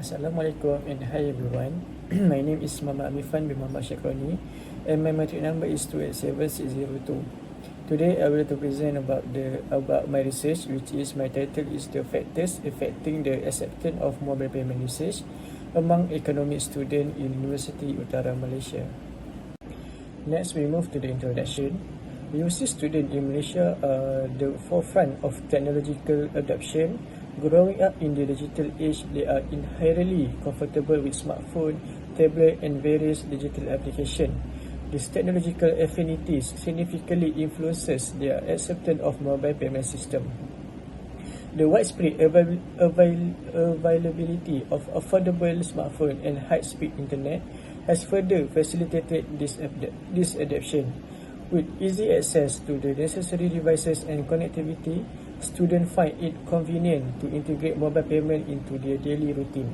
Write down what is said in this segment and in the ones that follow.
Assalamualaikum and hi everyone. My name is Mama Irfan bin Mama SYAKRONI and my matric number is 287602. Today I will to present about my research, which is my title is the factors affecting the acceptance of mobile payment usage among economic students in University Utara Malaysia. Next we move to the introduction. University students in Malaysia are the forefront of technological adoption. Growing up in the digital age, they are inherently comfortable with smartphone, tablet and various digital applications. These technological affinities significantly influences their acceptance of mobile payment system. The widespread availability of affordable smartphone and high-speed internet has further facilitated this adoption. With easy access to the necessary devices and connectivity, students find it convenient to integrate mobile payment into their daily routine.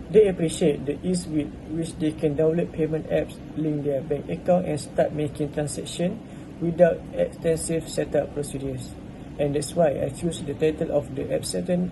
They appreciate the ease with which they can download payment apps, link their bank account and start making transactions without extensive setup procedures. And that's why I choose the title of the acceptance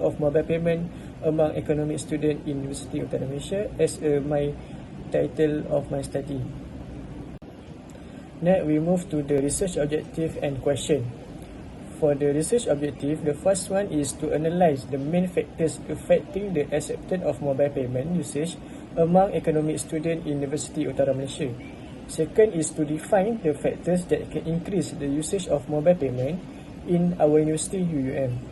of mobile payment among economic students in University of Malaysia as my title of my study. Next, we move to the research objective and question. For the research objective, the first one is to analyze the main factors affecting the acceptance of mobile payment usage among economic students in University Utara Malaysia. Second is to define the factors that can increase the usage of mobile payment in our university UUM.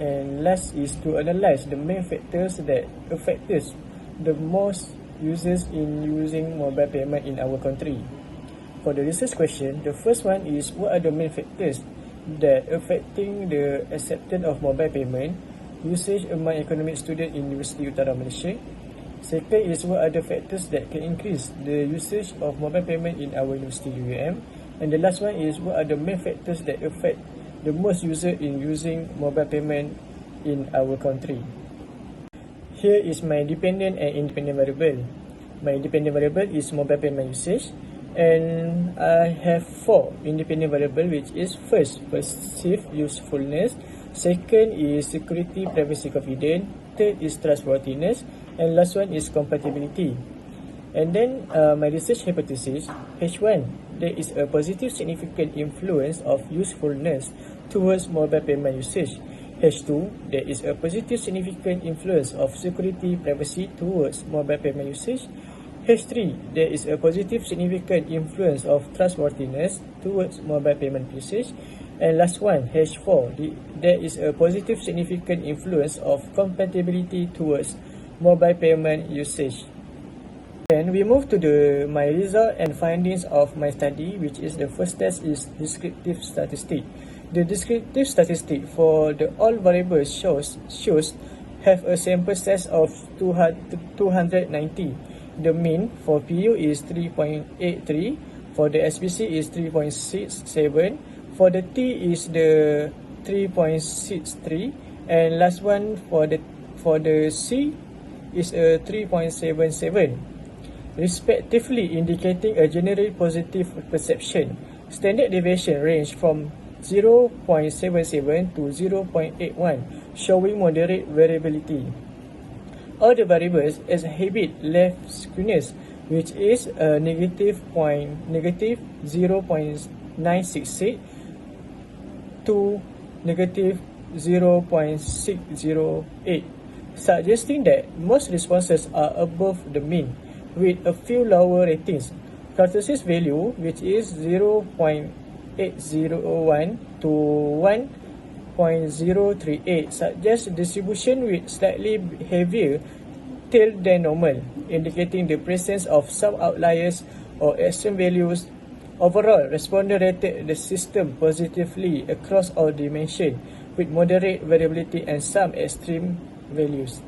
And last is to analyze the main factors that affect the most users in using mobile payment in our country. For the research question, the first one is what are the main factors that affecting the acceptance of mobile payment usage among economic students in University Utara Malaysia. Second is what are the factors that can increase the usage of mobile payment in our university UUM. And the last one is what are the main factors that affect the most user in using mobile payment in our country. Here is my dependent and independent variable. My dependent variable is mobile payment usage. And I have 4 independent variables, which is first, perceived usefulness. Second is security, privacy, confidence. Third is trustworthiness. And last one is compatibility. And then my research hypothesis, H1, there is a positive significant influence of usefulness towards mobile payment usage. H2, there is a positive significant influence of security, privacy towards mobile payment usage. H3, there is a positive significant influence of trustworthiness towards mobile payment usage. And last one, H4, there is a positive significant influence of compatibility towards mobile payment usage. Then we move to my result and findings of my study, which is the first test is descriptive statistic. The descriptive statistic for the all variables shows have a sample size of 290. The mean for PU is 3.83, for the SPC is 3.67, for the T is the 3.63, and last one for the C is a 3.77, respectively, indicating a generally positive perception. Standard deviation range from 0.77 to 0.81, showing moderate variability. All the variables exhibit left skewness, which is negative 0.968 to negative 0.608, suggesting that most responses are above the mean, with a few lower ratings. Kurtosis value, which is 0.801 to 1.038, suggests distribution with slightly heavier tail than normal, indicating the presence of some outliers or extreme values. Overall, respondents rated the system positively across all dimensions, with moderate variability and some extreme values.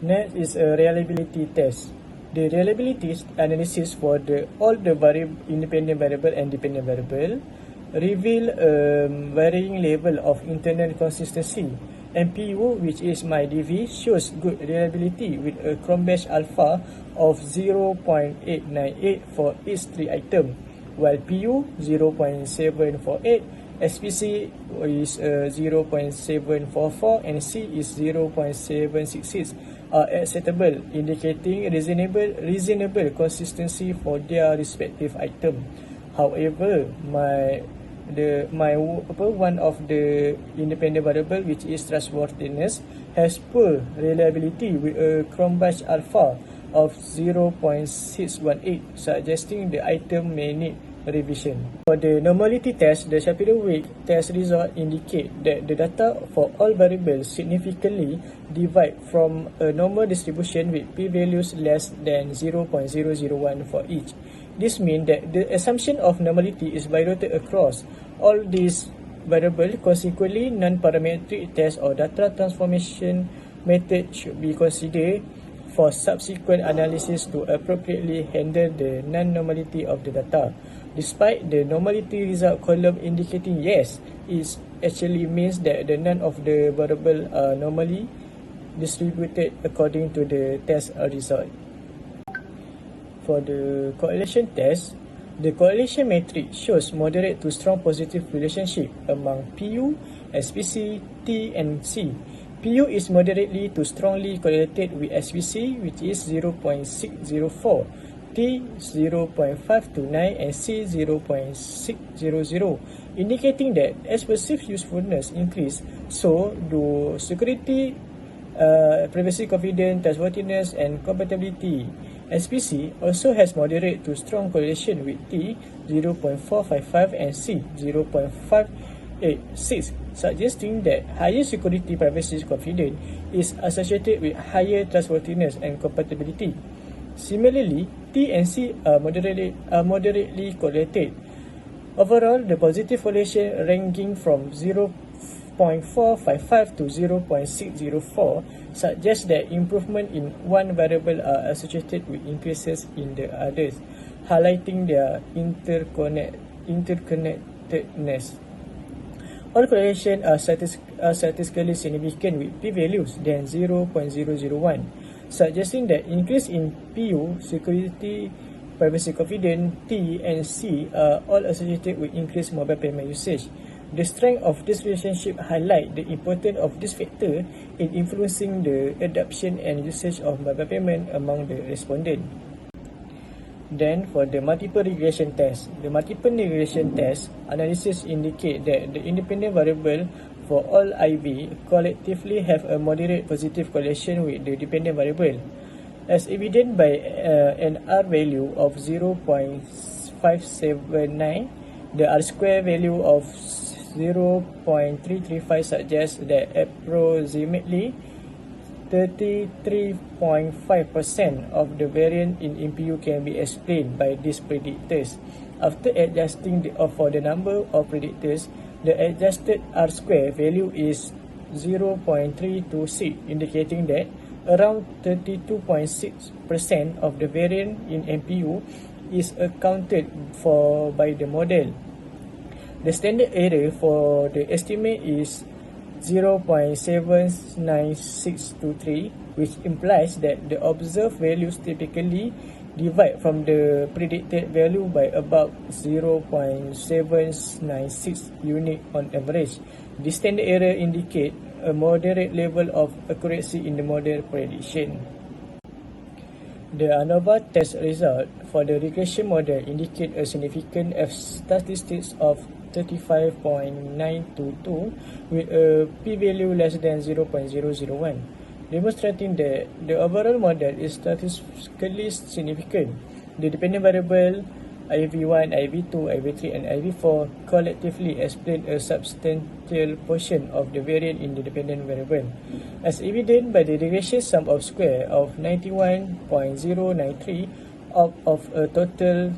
Next is a reliability test. The reliability analysis for all the independent variable and dependent variable reveal a varying level of internal consistency. MPU, which is my DV, shows good reliability with a Chromebase alpha of 0.898 for each 3 items, while PU 0.748 SPC is 0.744 and C is 0.766 are acceptable, indicating reasonable consistency for their respective item. However, one of the independent variable, which is trustworthiness, has poor reliability with a Cronbach alpha of 0.618, suggesting the item may need revision. For the normality test, the Shapiro-Wilk test result indicate that the data for all variables significantly divide from a normal distribution with p-values less than 0.001 for each. This means that the assumption of normality is violated across all these variables. Consequently, non-parametric test or data transformation method should be considered for subsequent analysis to appropriately handle the non-normality of the data. Despite the normality result column indicating yes, it actually means that the none of the variables are normally distributed according to the test result. For the correlation test, the correlation matrix shows moderate to strong positive relationship among PU, SPC, T, and C. PU is moderately to strongly correlated with SPC, which is 0.604, T 0.529, and C 0.600, indicating that as perceived usefulness increase, so do security, privacy, confidence, trustworthiness, and compatibility. SPC also has moderate to strong correlation with T 0.455 and C 0.586, suggesting that higher security, privacy, confidence is associated with higher trustworthiness and compatibility. Similarly, T and C are moderately correlated. Overall, the positive correlation ranging from 0.455 to 0.604 suggests that improvement in one variable are associated with increases in the others, highlighting their interconnectedness. All correlations are statistically significant with p-values than 0.001, suggesting that increase in PU, security, privacy, confidence, T, and C are all associated with increased mobile payment usage. The strength of this relationship highlight the importance of this factor in influencing the adoption and usage of mobile payment among the respondents. Then, for the multiple regression test, the multiple regression test analysis indicate that the independent variable for all IV collectively have a moderate positive correlation with the dependent variable, as evident by an R value of 0.579. The R square value of 0.335 suggests that approximately 33.5% of the variance in MPU can be explained by these predictors. After adjusting for the number of predictors, the adjusted R square value is 0.326, indicating that around 32.6% of the variance in MPU is accounted for by the model. The standard error for the estimate is 0.79623, which implies that the observed values typically divide from the predicted value by about 0.796 unit on average. The standard error indicates a moderate level of accuracy in the model prediction. The ANOVA test result for the regression model indicate a significant F statistics of 35.922 with a p-value less than 0.001, demonstrating that the overall model is statistically significant. The dependent variable IV1, IV2, IV3, and IV4 collectively explain a substantial portion of the variance in the dependent variable, as evident by the regression sum of square of 91.093 out of a total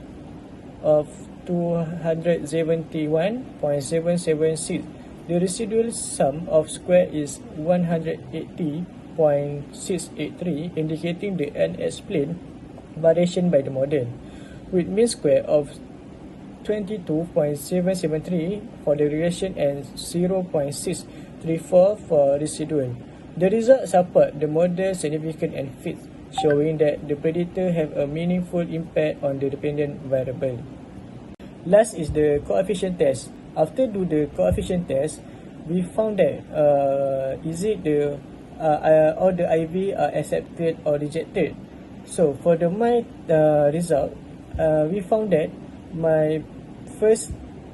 of 271.776. The residual sum of square is 180.683, indicating the unexplained variation by the model, with mean square of 22.773 for the regression and 0.634 for residual. The results support the model significant and fit, showing that the predictor have a meaningful impact on the dependent variable. Last is the coefficient test. After do the coefficient test, we found that is it the all the IV are accepted or rejected. So for the my result, we found that my first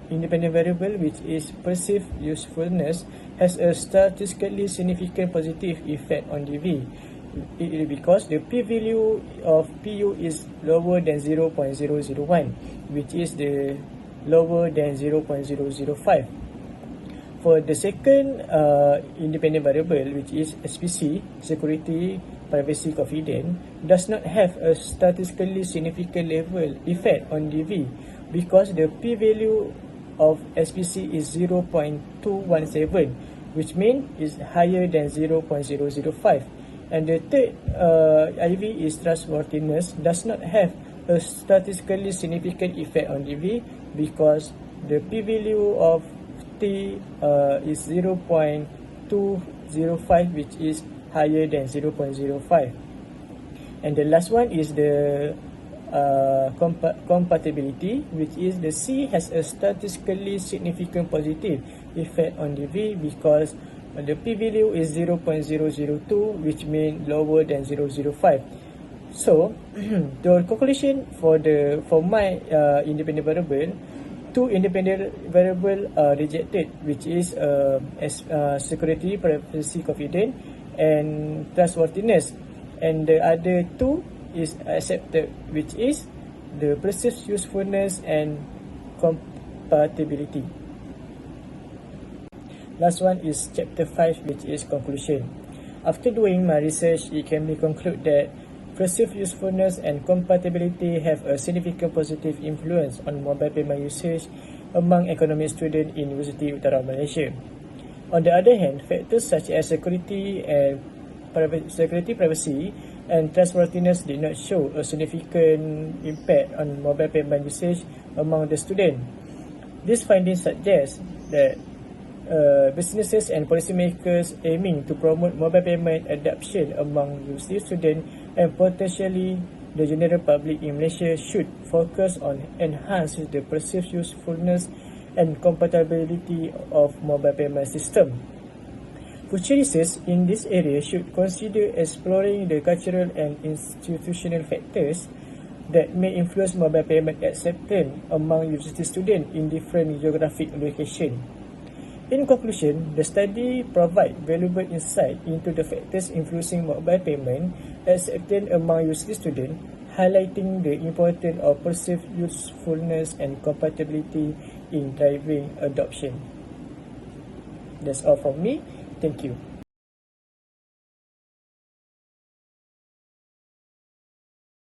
independent variable, which is perceived usefulness, has a statistically significant positive effect on DV. Because the p-value of PU is lower than 0.001, which is the lower than 0.005. For the second independent variable, which is SPC, security, privacy, confidence, does not have a statistically significant level effect on DV because the p-value of SPC is 0.217, which means it's higher than 0.005. And the third IV is trustworthiness, does not have a statistically significant effect on DV because the p-value of T is 0.205, which is higher than 0.05. And the last one is the compatibility, which is the C has a statistically significant positive effect on DV because the p-value is 0.002, which means lower than 0.05. So the conclusion for my independent variable, two independent variable are rejected, which is security, privacy, confidence, and trustworthiness, and the other two is accepted, which is the perceived usefulness and compatibility. Last one is chapter 5, which is conclusion. After doing my research, it can be concluded that perceived usefulness and compatibility have a significant positive influence on mobile payment usage among economic students in University Utara Malaysia. On the other hand, factors such as security, privacy, and trustworthiness did not show a significant impact on mobile payment usage among the students. These findings suggest that businesses and policymakers aiming to promote mobile payment adoption among university students and potentially the general public in Malaysia should focus on enhancing the perceived usefulness and compatibility of mobile payment system. Future research in this area should consider exploring the cultural and institutional factors that may influence mobile payment acceptance among university students in different geographic locations. In conclusion, the study provides valuable insight into the factors influencing mobile payment acceptance among university students, highlighting the importance of perceived usefulness and compatibility in driving adoption. That's all from me. Thank you.